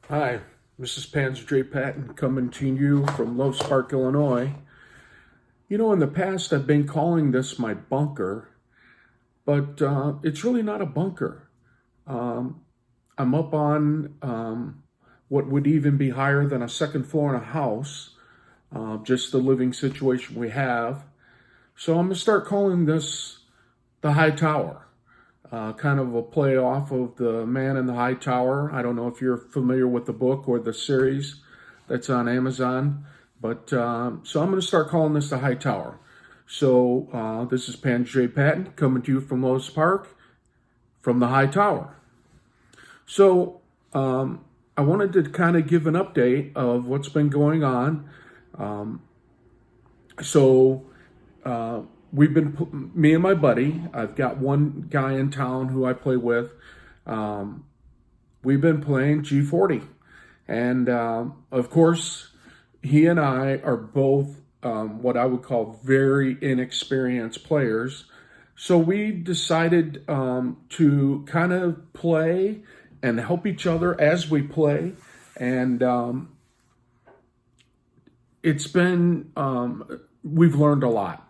Hi, this is Panzer J. Patton coming to you from Love Spark, Illinois. In the past, I've been calling this my bunker, but it's really not a bunker. Um, I'm up on what would even be higher than a second floor in a house, just the living situation we have. So I'm going to start calling this the High Tower. Kind of a play off of The Man in the High Tower. I don't know if you're familiar with the book or the series that's on Amazon, but so I'm going to start calling this the High Tower. So this is Pan J. Patton coming to you from Lowe's Park from the High Tower. So I wanted to kind of give an update of what's been going on. Um, so we've been, me and my buddy, I've got one guy in town who I play with. Um, we've been playing G40. And of course, he and I are both what I would call very inexperienced players. So we decided to kind of play and help each other as we play. And it's been, we've learned a lot.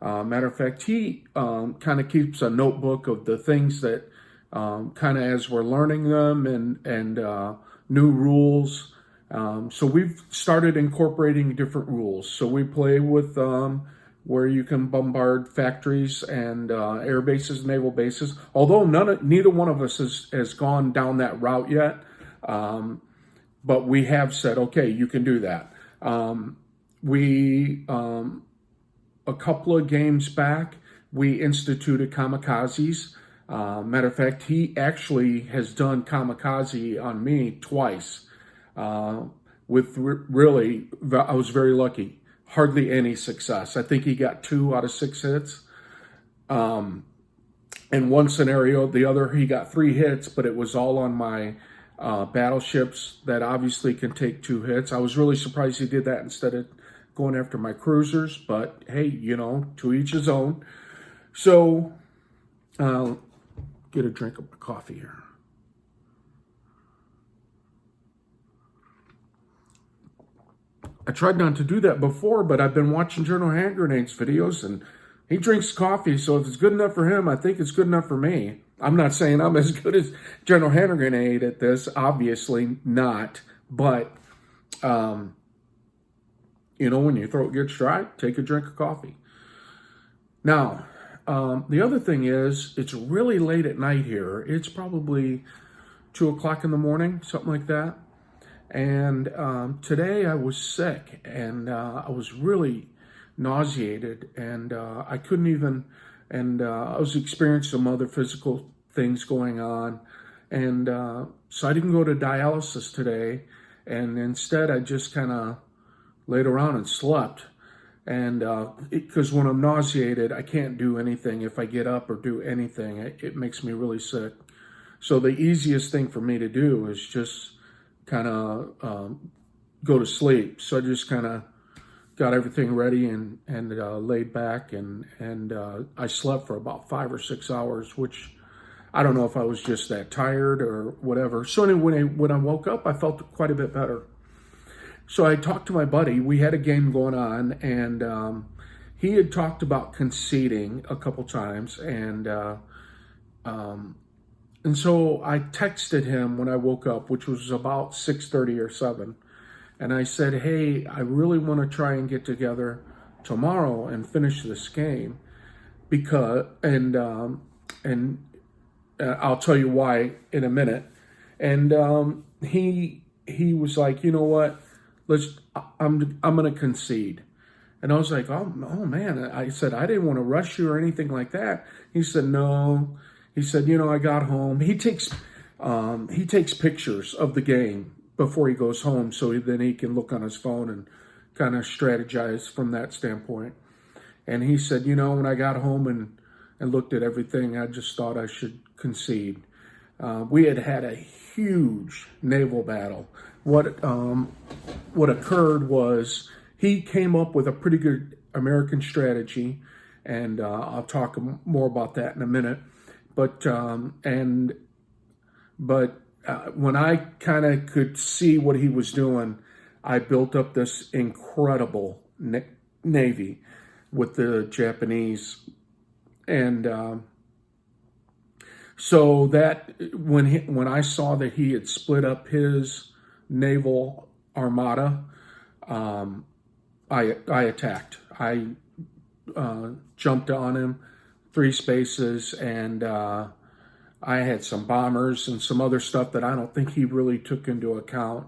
Matter of fact, he kind of keeps a notebook of the things that kind of as we're learning them and new rules. So we've started incorporating different rules. So we play with where you can bombard factories and air bases, naval bases. Although neither one of us has gone down that route yet, but we have said, okay, you can do that. We a couple of games back, we instituted kamikazes. Matter of fact, he actually has done kamikaze on me twice. Really, I was very lucky. Hardly any success. I think he got 2 out of 6 hits. In one scenario, the other he got 3 hits, but it was all on my battleships that obviously can take 2 hits. I was really surprised he did that instead of going after my cruisers, but hey, to each his own. So, get a drink of my coffee here. I tried not to do that before, but I've been watching General Hand Grenades videos, and he drinks coffee, so if it's good enough for him, I think it's good enough for me. I'm not saying I'm as good as General Hand Grenade at this, obviously not, but when your throat gets dry, take a drink of coffee. Now, the other thing is, it's really late at night here. It's probably 2 o'clock in the morning, something like that. And today I was sick and I was really nauseated and I couldn't even, and I was experiencing some other physical things going on. And so I didn't go to dialysis today. And instead I just kind of laid around and slept. And because when I'm nauseated, I can't do anything. If I get up or do anything, it makes me really sick. So the easiest thing for me to do is just kind of go to sleep. So I just kind of got everything ready and laid back and I slept for about 5 or 6 hours, which I don't know if I was just that tired or whatever. So anyway, when I woke up, I felt quite a bit better. So I talked to my buddy. We had a game going on, and he had talked about conceding a couple times, and so I texted him when I woke up, which was about 6:30 or 7, and I said, "Hey, I really want to try and get together tomorrow and finish this game because and I'll tell you why in a minute." And he was like, "You know what? I'm going to concede." And I was like, oh man. I said, "I didn't want to rush you or anything like that." He said, "No." He said, "I got home." He takes pictures of the game before he goes home, so then he can look on his phone and kind of strategize from that standpoint. And he said, "When I got home and looked at everything, I just thought I should concede." We had a huge naval battle. What occurred was he came up with a pretty good American strategy, and I'll talk more about that in a minute. But when I kind of could see what he was doing, I built up this incredible navy with the Japanese. And so that when I saw that he had split up his naval armada, I attacked. I jumped on him 3 spaces, and I had some bombers and some other stuff that I don't think he really took into account.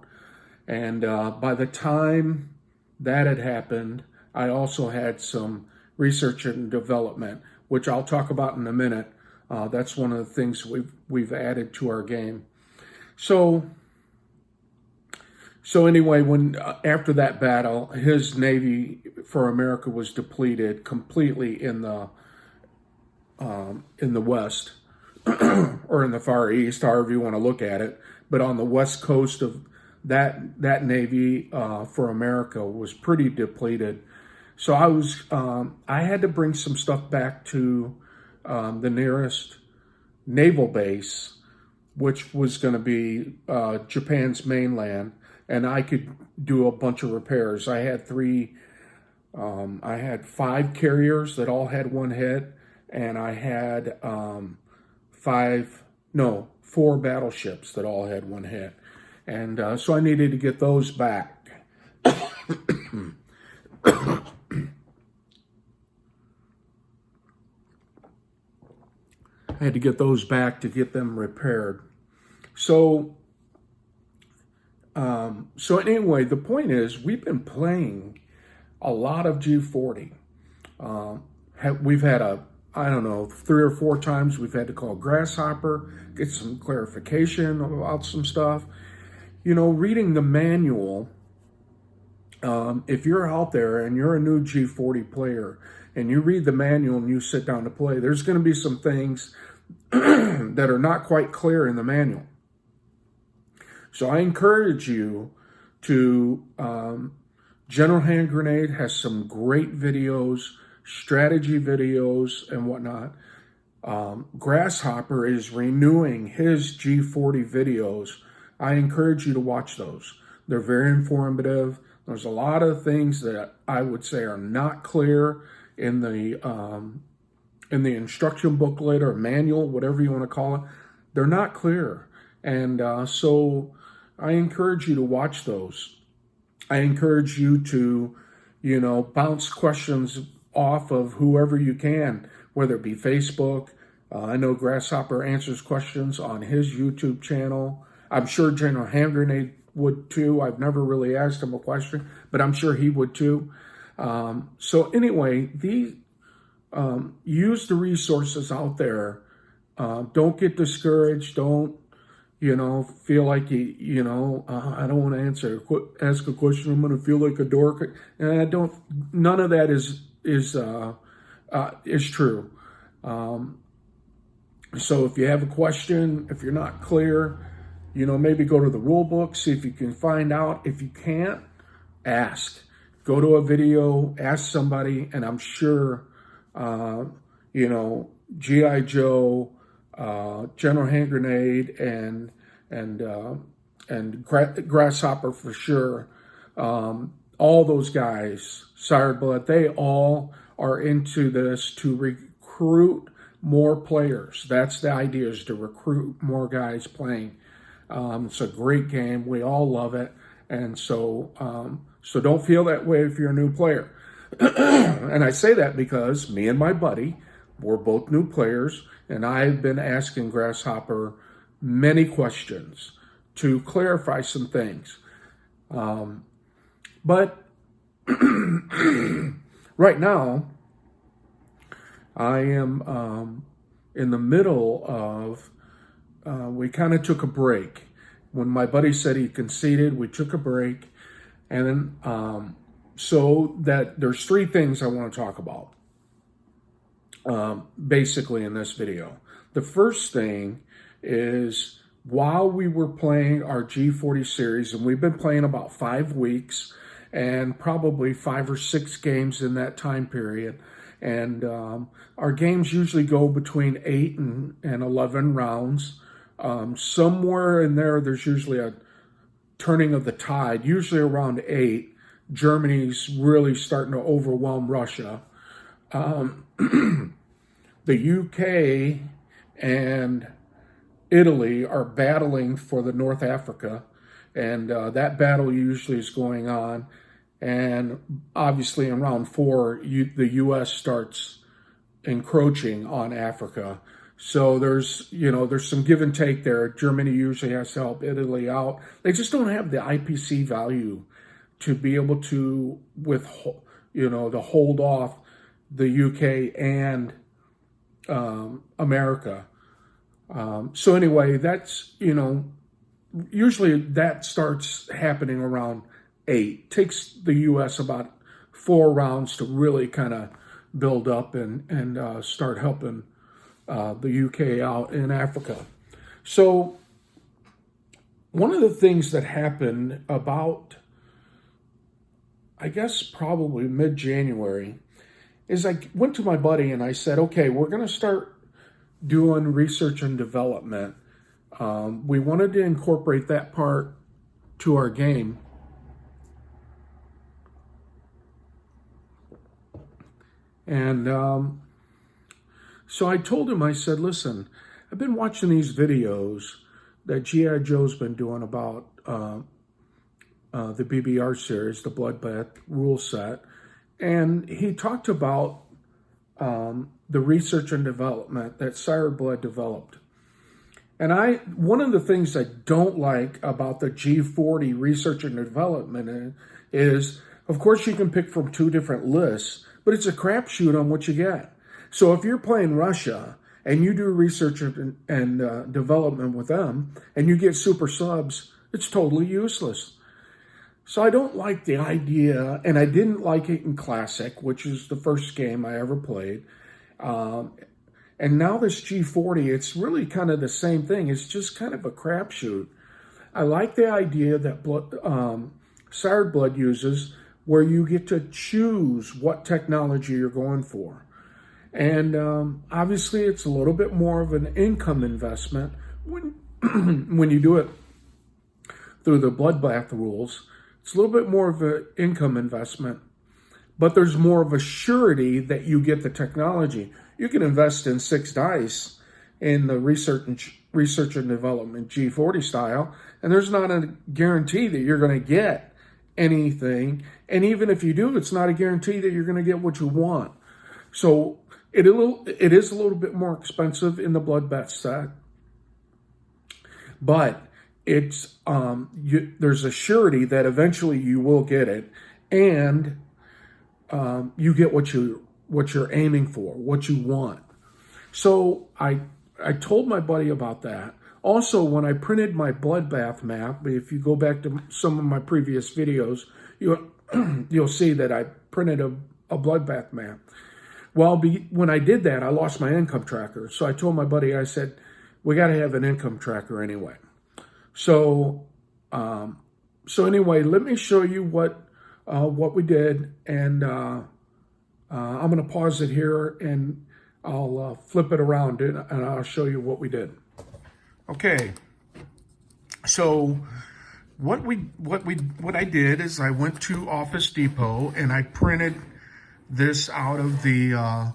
And by the time that had happened, I also had some research and development, which I'll talk about in a minute. That's one of the things we've added to our game. So anyway, when after that battle, his navy for America was depleted completely in the West or in the Far East, however you want to look at it. But on the west coast of that navy for America was pretty depleted. So I had to bring some stuff back to the nearest naval base, which was going to be Japan's mainland, and I could do a bunch of repairs. I had 5 carriers that all had 1 head, and I had 4 battleships that all had 1 head. And so I needed to get those back. I had to get those back to get them repaired. So anyway, the point is, we've been playing a lot of G40. We've had I don't know, 3 or 4 times we've had to call Grasshopper, get some clarification about some stuff. You know, reading the manual, if you're out there and you're a new G40 player and you read the manual and you sit down to play, there's going to be some things that are not quite clear in the manual. So I encourage you to, General Hand Grenade has some great videos, strategy videos and whatnot. Grasshopper is renewing his G40 videos. I encourage you to watch those. They're very informative. There's a lot of things that I would say are not clear in the instruction booklet or manual, whatever you want to call it. They're not clear. And so I encourage you to watch those. I encourage you to, bounce questions off of whoever you can, whether it be Facebook. I know Grasshopper answers questions on his YouTube channel. I'm sure General Hand Grenade would too. I've never really asked him a question, but I'm sure he would too. So anyway, use the resources out there. Don't get discouraged. Don't, feel like I don't want to ask a question. I'm going to feel like a dork. And I don't. None of that is true. So if you have a question, if you're not clear, maybe go to the rule book, see if you can find out. If you can't, ask. Go to a video, ask somebody, and I'm sure, G.I. Joe, General Hand Grenade, and Grasshopper for sure. All those guys, Sired Blood, they all are into this to recruit more players. That's the idea, is to recruit more guys playing. It's a great game. We all love it. And so don't feel that way if you're a new player. And I say that because me and my buddy, we're both new players, and I've been asking Grasshopper many questions to clarify some things. But right now, I am in the middle of, we kind of took a break. When my buddy said he conceded, we took a break. And then, so that there's 3 things I want to talk about, basically in this video. The first thing is, while we were playing our G40 series, and we've been playing about 5 weeks and probably 5 or 6 games in that time period. And our games usually go between 8 and 11 rounds. Somewhere in there, there's usually a turning of the tide, usually around 8. Germany's really starting to overwhelm Russia. The UK and Italy are battling for the North Africa, and that battle usually is going on. And obviously, in round 4, the U.S. starts encroaching on Africa. So there's some give and take there. Germany usually has to help Italy out. They just don't have the IPC value to be able to to hold off the UK and America. So anyway, that's, usually that starts happening around 8. Takes the U.S. about 4 rounds to really kind of build up and start helping the UK out in Africa. So one of the things that happened about, I guess, probably mid-January, is I went to my buddy and I said, okay, we're going to start doing research and development. We wanted to incorporate that part to our game. And so I told him, I said, listen, I've been watching these videos that G.I. Joe's been doing about the BBR series, the Bloodbath rule set. And he talked about the research and development that Sired Blood developed. And one of the things I don't like about the G40 research and development is, of course, you can pick from 2 different lists, but it's a crapshoot on what you get. So if you're playing Russia and you do research and development with them and you get super subs, it's totally useless. So I don't like the idea, and I didn't like it in Classic, which is the first game I ever played. And now this G40, it's really kind of the same thing. It's just kind of a crapshoot. I like the idea that Sired Blood uses, where you get to choose what technology you're going for. And obviously, it's a little bit more of an income investment when when you do it through the Bloodbath rules. It's a little bit more of an income investment, but there's more of a surety that you get the technology. You can invest in 6 dice in the research and development G40 style, and there's not a guarantee that you're going to get anything. And even if you do, it's not a guarantee that you're going to get what you want. So it is a little bit more expensive in the Bloodbath set, but it's there's a surety that eventually you will get it, and you get what you're aiming for, what you want. So I told my buddy about that. Also, when I printed my Bloodbath map, if you go back to some of my previous videos, you'll see that I printed a Bloodbath map. Well, when I did that, I lost my income tracker. So I told my buddy, I said, we got to have an income tracker anyway. So anyway, let me show you what we did, and I'm going to pause it here, and I'll flip it around, and I'll show you what we did. Okay. So what I did is I went to Office Depot and I printed this out of the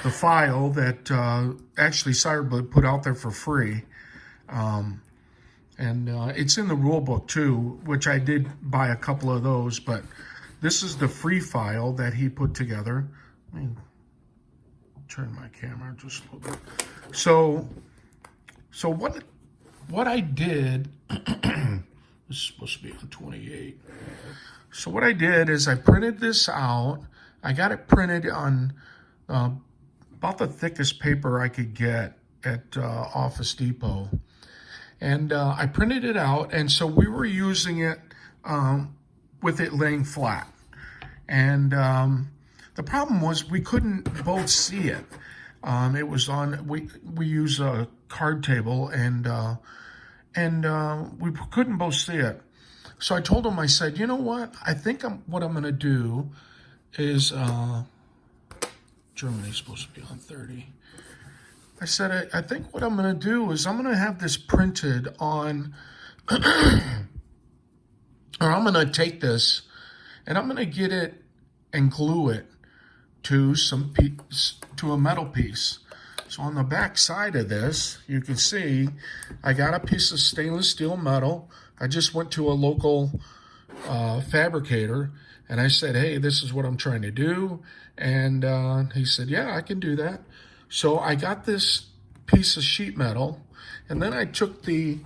file that actually Sired Blood put out there for free. And it's in the rule book too, which I did buy a couple of those, but this is the free file that he put together. Let me turn my camera just a little bit. So what I did, this is supposed to be on 28. So what I did is I printed this out. I got it printed on about the thickest paper I could get at Office Depot. And I printed it out, and so we were using it with it laying flat. And the problem was we couldn't both see it. It was on, we use a card table, and we couldn't both see it. So I told him, I said, you know what? I think what I'm going to do is, Germany's supposed to be on 30. I said, I think what I'm going to do is I'm going to have this printed on, or I'm going to take this and I'm going to get it and glue it to to a metal piece. So on the back side of this, you can see I got a piece of stainless steel metal. I just went to a local fabricator and I said, hey, this is what I'm trying to do. And he said, yeah, I can do that. So I got this piece of sheet metal, and then I took the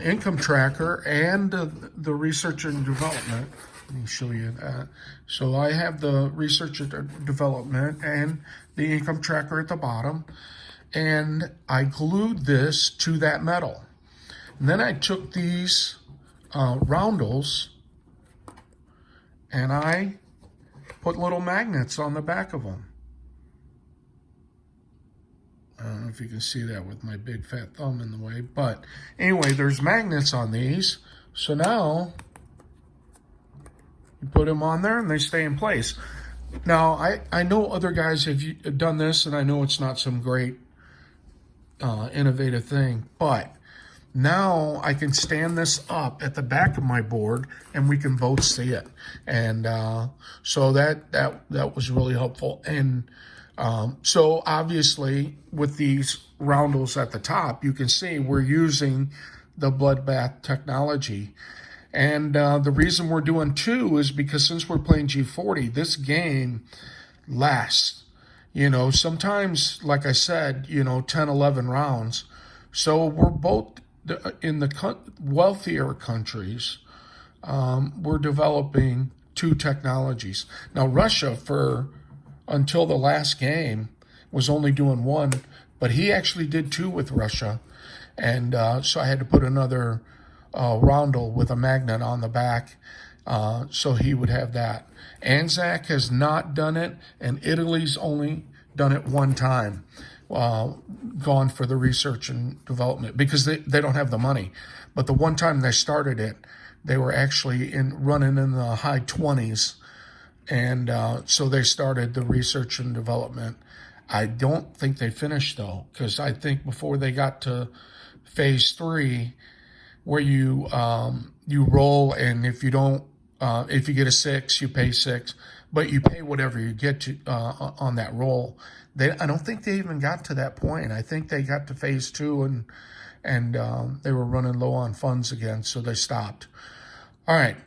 income tracker and the research and development. Let me show you that. So I have the research and development and the income tracker at the bottom, and I glued this to that metal. And then I took these roundels and I put little magnets on the back of them. I don't know if you can see that with my big fat thumb in the way, but anyway, there's magnets on these. So now you put them on there and they stay in place. Now, I know other guys have done this, and I know it's not some great innovative thing, but now I can stand this up at the back of my board and we can both see it. And so that was really helpful. And so obviously with these roundels at the top, you can see we're using the Bloodbath technology. And the reason we're doing 2 is because since we're playing G40, this game lasts. You know, sometimes, like I said, 10, 11 rounds. So we're both in the wealthier countries, we're developing 2 technologies. Now, Russia, until the last game, was only doing 1, but he actually did 2 with Russia. And so I had to put another roundel with a magnet on the back so he would have that. Anzac has not done it, and Italy's only done it 1 time. Gone for the research and development because they don't have the money. But the one time they started it, they were actually running in the high 20s. And so they started the research and development. I don't think they finished, though, because I think before they got to phase 3, where you roll, and if you get a 6, you pay 6, but you pay whatever you get to on that roll. I don't think they even got to that point. I think they got to phase 2 and they were running low on funds again, so they stopped. All right.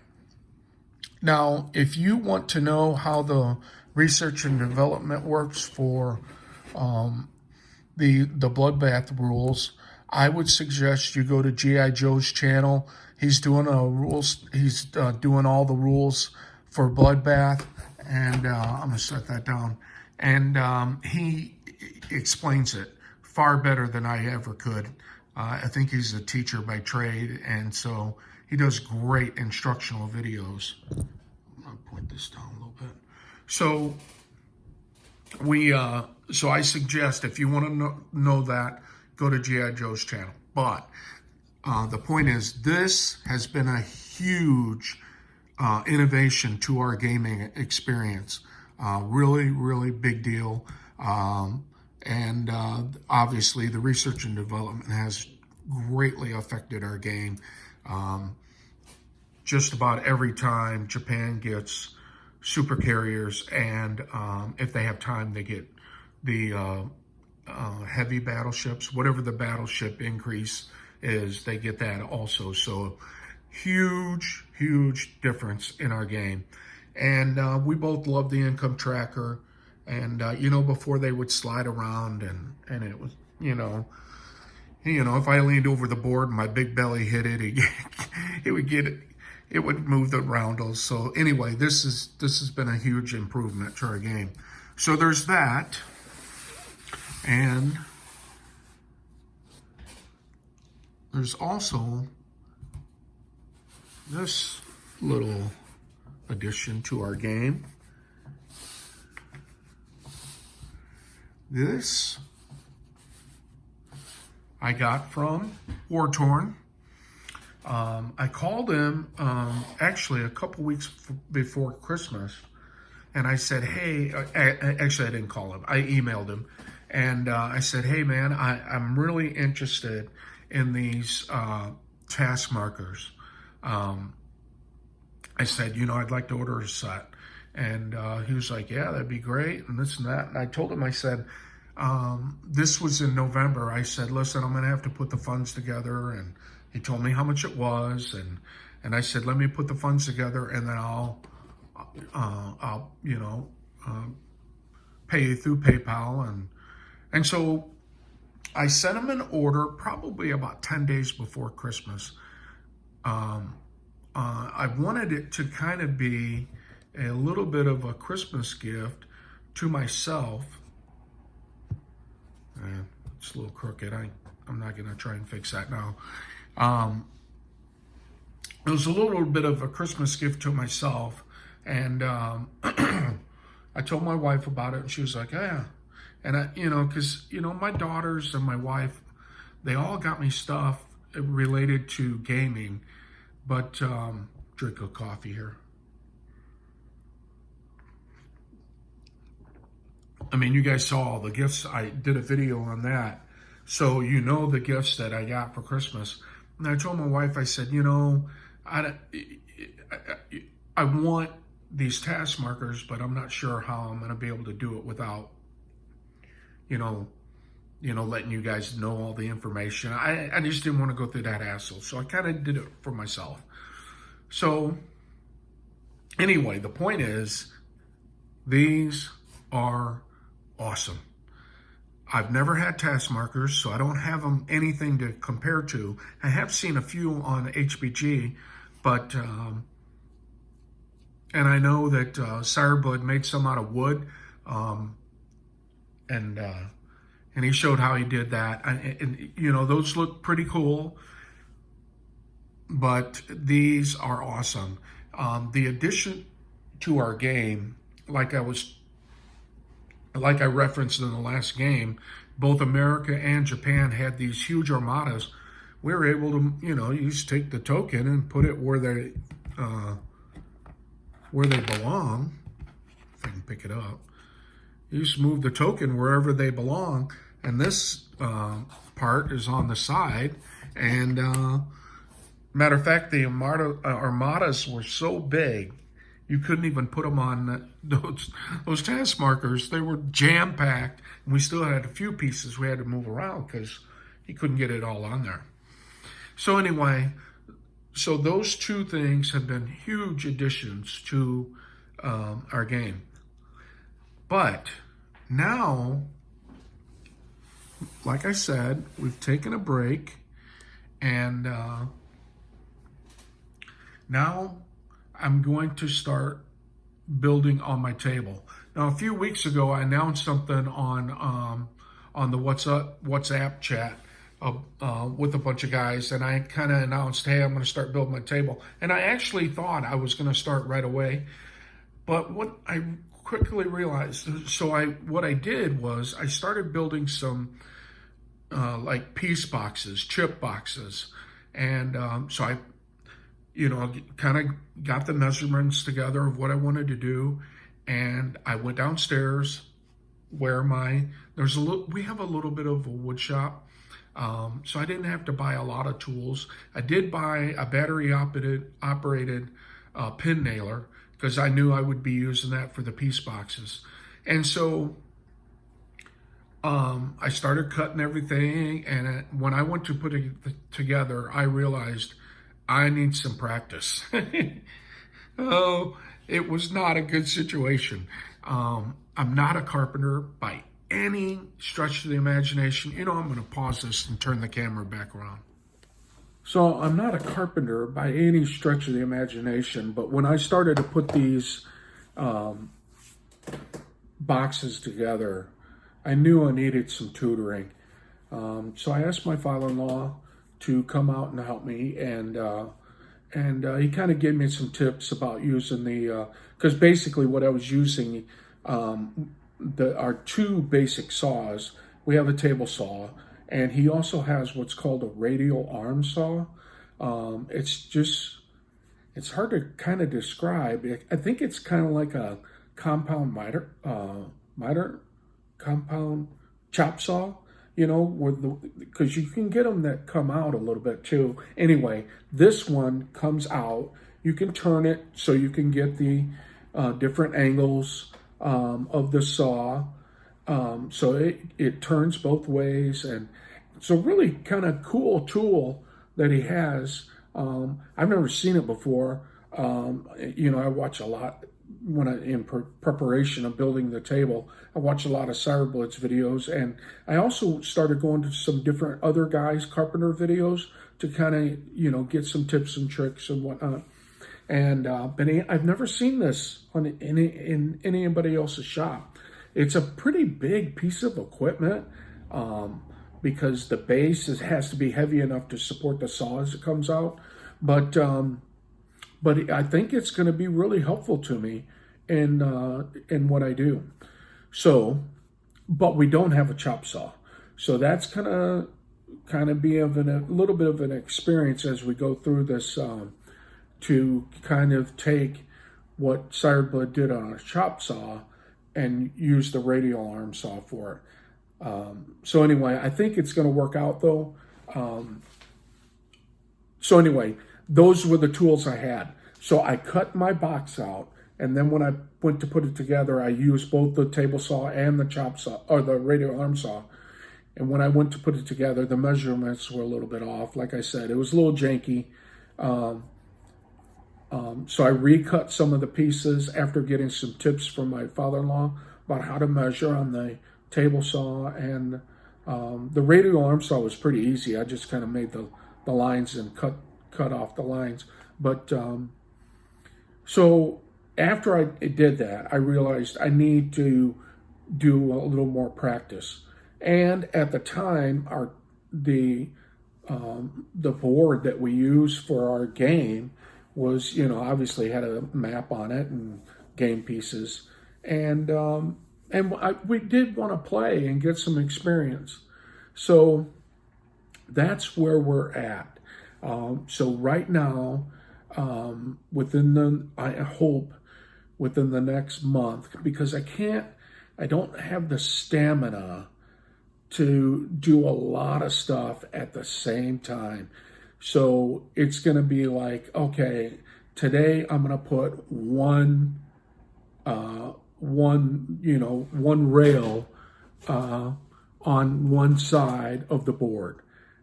Now, if you want to know how the research and development works for the Bloodbath rules, I would suggest you go to G.I. Joe's channel. He's doing He's doing all the rules for Bloodbath, and I'm gonna set that down. And he explains it far better than I ever could. I think he's a teacher by trade, and so he does great instructional videos. I'm gonna point this down a little bit. So so I suggest if you want to know that, go to G.I. Joe's channel. But the point is, this has been a huge innovation to our gaming experience. Really, really big deal. And obviously the research and development has greatly affected our game. Just about every time Japan gets super carriers, and if they have time, they get the heavy battleships, whatever the battleship increase is, they get that also. So huge, huge difference in our game. And we both love the income tracker. And, before they would slide around and it was, if I leaned over the board and my big belly hit it, it would move the roundels. So anyway, this has been a huge improvement to our game. So there's that. And there's also this little addition to our game. This I got from War Torn. I called him actually a couple weeks before Christmas, and I said, hey, actually I didn't call him. I emailed him, and I said, hey man, I'm really interested in these task markers. I said, I'd like to order a set. And he was like, yeah, that'd be great, and this and that. And I told him, I said, this was in November. I said, listen, I'm going to have to put the funds together. And he told me how much it was. And I said, let me put the funds together, and then I'll pay you through PayPal. And so I sent him an order probably about 10 days before Christmas. I wanted it to kind of be a little bit of a Christmas gift to myself. It's a little crooked. I'm not going to try and fix that now. It was a little bit of a Christmas gift to myself. And I told my wife about it, and she was like, yeah. And because, my daughters and my wife, they all got me stuff related to gaming. But drink a coffee here. I mean, you guys saw all the gifts. I did a video on that. So the gifts that I got for Christmas. And I told my wife, I said, I want these task markers, but I'm not sure how I'm going to be able to do it without, letting you guys know all the information. I just didn't want to go through that hassle. So I kind of did it for myself. So anyway, the point is, these are awesome. I've never had task markers, so I don't have them anything to compare to. I have seen a few on HBG, but and I know that Sireblood made some out of wood, and he showed how he did that. And those look pretty cool, but these are awesome. The addition to our game, like I referenced in the last game, both America and Japan had these huge armadas. We were able to, you just take the token and put it where they belong. If I can pick it up, you just move the token wherever they belong, and this part is on the side. And matter of fact, the armadas were so big, you couldn't even put them on those task markers. They were jam-packed, and we still had a few pieces we had to move around because he couldn't get it all on there. So anyway, those two things have been huge additions to our game. But now, like I said, we've taken a break, and now I'm going to start building on my table. Now, a few weeks ago, I announced something on the WhatsApp chat with a bunch of guys, and I kind of announced, hey, I'm going to start building my table. And I actually thought I was going to start right away, but what I quickly realized, what I did was I started building some like piece boxes, chip boxes, and so I kind of got the measurements together of what I wanted to do, and I went downstairs where we have a little bit of a wood shop, so I didn't have to buy a lot of tools. I did buy a battery operated pin nailer because I knew I would be using that for the piece boxes, and so I started cutting everything, and when I went to put it together, I realized I need some practice. Oh, it was not a good situation. I'm not a carpenter by any stretch of the imagination. I'm going to pause this and turn the camera back around. So I'm not a carpenter by any stretch of the imagination, but when I started to put these boxes together, I knew I needed some tutoring. So I asked my father-in-law to come out and help me, and he kind of gave me some tips about using because basically what I was using, our two basic saws. We have a table saw, and he also has what's called a radial arm saw. It's hard to kind of describe. I think it's kind of like a compound miter compound chop saw, because you can get them that come out a little bit too. Anyway, this one comes out. You can turn it so you can get the different angles of the saw. So it turns both ways, and it's a really kind of cool tool that he has. I've never seen it before. I watch a lot in preparation of building the table. I watch a lot of Cyberblitz videos, and I also started going to some different other guys' carpenter videos to kind of, get some tips and tricks and whatnot. And I've never seen this in anybody else's shop. It's a pretty big piece of equipment because the base has to be heavy enough to support the saw as it comes out. But I think it's going to be really helpful to me in what I do. So, but we don't have a chop saw, so that's kind of be of a little bit of an experience as we go through this to kind of take what Cyberblitz did on a chop saw and use the radial arm saw for it. So anyway, I think it's going to work out though. So anyway, those were the tools I had. So I cut my box out, and then when I went to put it together, I used both the table saw and the chop saw, or the radial arm saw. And when I went to put it together, the measurements were a little bit off. Like I said, it was a little janky. So I recut some of the pieces after getting some tips from my father-in-law about how to measure on the table saw, and the radial arm saw was pretty easy. I just kind of made the lines and cut off the lines. But so after I did that, I realized I need to do a little more practice. And at the time, the board that we use for our game was, obviously had a map on it and game pieces, and we did want to play and get some experience. So that's where we're at. So right now, I hope within the next month, because I don't have the stamina to do a lot of stuff at the same time. So it's going to be like, okay, today I'm going to put one rail on one side of the board.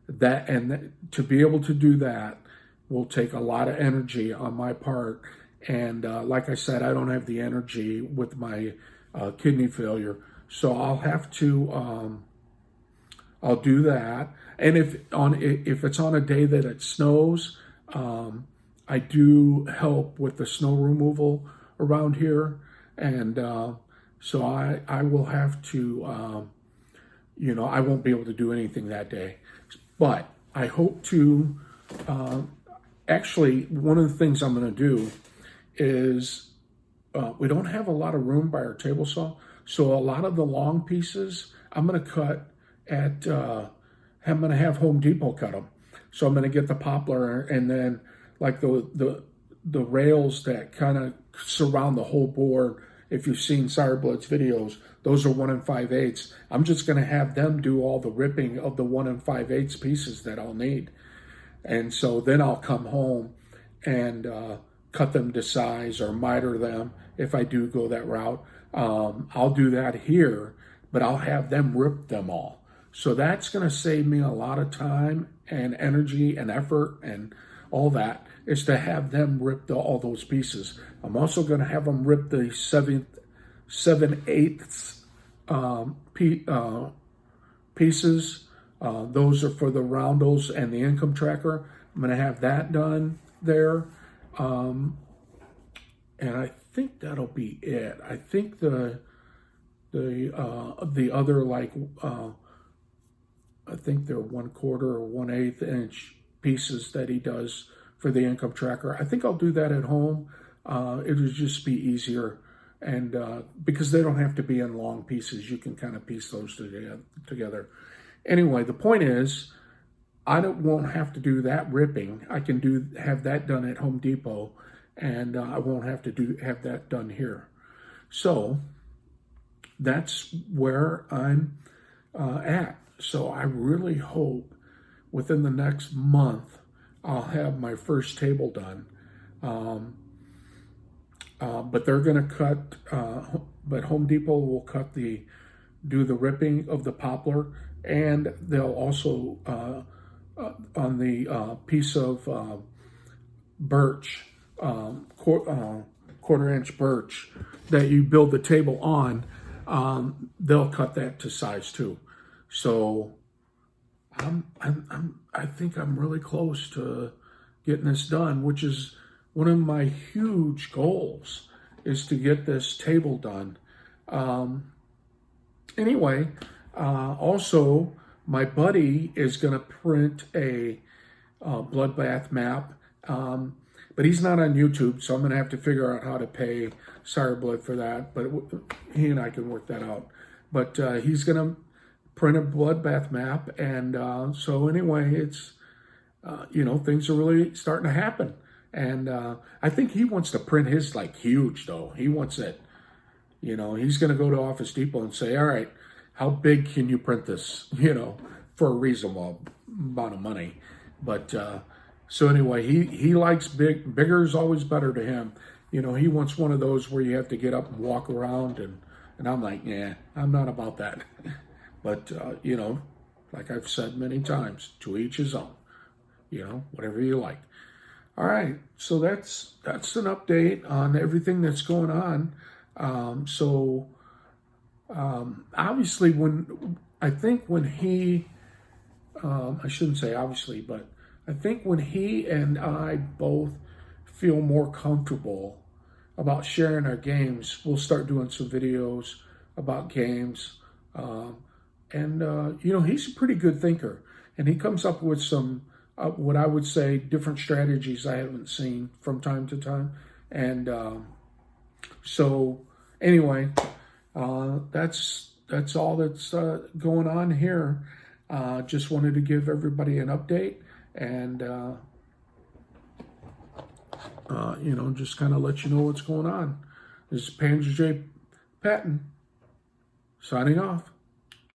To be able to do that will take a lot of energy on my part. And like I said, I don't have the energy with my kidney failure. So I'll have to, I'll do that. And if it's on a day that it snows, I do help with the snow removal around here. And so I will have to, I won't be able to do anything that day. But I hope to, actually, one of the things I'm going to do is we don't have a lot of room by our table saw. So a lot of the long pieces, I'm going to cut I'm going to have Home Depot cut them. So I'm going to get the poplar, and then like the rails that kind of surround the whole board. If you've seen Cyberblitz videos, those are 1 5/8. I'm just going to have them do all the ripping of the 1 5/8 pieces that I'll need. And so then I'll come home and cut them to size or miter them if I do go that route. I'll do that here, but I'll have them rip them all. So that's going to save me a lot of time and energy and effort and all that, is to have them rip all those pieces. I'm also going to have them rip the 7/8 pieces. Those are for the roundels and the income tracker. I'm going to have that done there. And I think that'll be it. I think the other, like, I think they're 1/4 or 1/8 inch pieces that he does for the income tracker. I think I'll do that at home. It'll just be easier, and because they don't have to be in long pieces, you can kind of piece those together. Anyway, the point is, won't have to do that ripping. I can have that done at Home Depot, and I won't have to have that done here. So that's where I'm at. So I really hope within the next month I'll have my first table done. But they're going to cut, but Home Depot will do the ripping of the poplar, and they'll also, on the piece of birch, quarter-inch birch that you build the table on, they'll cut that to size too. So I think I'm really close to getting this done, which is one of my huge goals, is to get this table done. Anyway, also my buddy is going to print a bloodbath map, but he's not on YouTube, so I'm going to have to figure out how to pay Sire Blood for that. But he and I can work that out. But he's going to print a bloodbath map, and so anyway, it's things are really starting to happen. And I think he wants to print his like huge though. He wants it. He's going to go to Office Depot and say, all right, how big can you print this, for a reasonable amount of money. But so anyway, he likes big. Bigger is always better to him. He wants one of those where you have to get up and walk around. And I'm like, yeah, I'm not about that. But, like I've said many times, to each his own, whatever you like. All right, so that's an update on everything that's going on. Obviously, I shouldn't say obviously, but I think when he and I both feel more comfortable about sharing our games, we'll start doing some videos about games. He's a pretty good thinker, and he comes up with some, what I would say, different strategies I haven't seen from time to time. And so anyway, that's all that's going on here. Just wanted to give everybody an update, and just kind of let you know what's going on. This is Panzer J. Patton signing off.